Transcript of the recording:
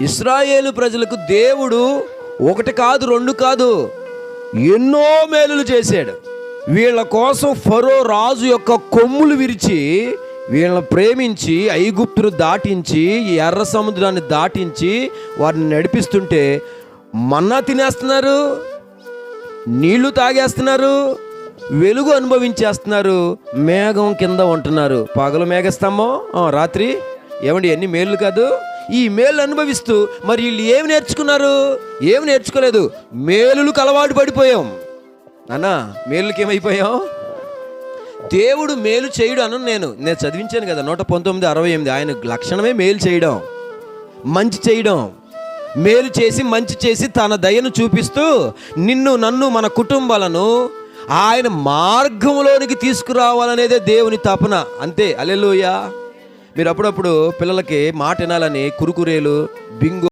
ఇశ్రాయేలు ప్రజలకు దేవుడు ఒకటి కాదు, రెండు కాదు, ఎన్నో మేలులు చేశాడు. వీళ్ళ కోసం ఫరో రాజు యొక్క కొమ్ములు విరిచి వీళ్ళని ప్రేమించి ఐగుప్తును దాటించి ఎర్ర సముద్రాన్ని దాటించి వారిని నడిపిస్తుంటే మన్నా తినేస్తున్నారు, నీళ్లు తాగేస్తున్నారు, వెలుగు అనుభవించేస్తున్నారు, మేఘం కింద ఉంటున్నారు. పగలు మేఘస్తంభం, రాత్రి ఏమండి, ఎన్ని మేళ్ళు కాదు. ఈ మేలు అనుభవిస్తూ మరి వీళ్ళు ఏమి నేర్చుకున్నారు? ఏమి నేర్చుకోలేదు. మేలులకు అలవాటు పడిపోయాం అన్నా. మేలుకి ఏమైపోయాం? దేవుడు మేలు చేయడు అను. నేను చదివించాను కదా 119:68. ఆయన లక్షణమే మేలు చేయడం, మంచి చేయడం. మేలు చేసి మంచి చేసి తన దయను చూపిస్తూ నిన్ను, నన్ను, మన కుటుంబాలను ఆయన మార్గంలోనికి తీసుకురావాలనేదే దేవుని తపన. అంతే. హల్లెలూయా. మీరు అప్పుడప్పుడు పిల్లలకి మాట వినాలని కురుకురేలు, బింగో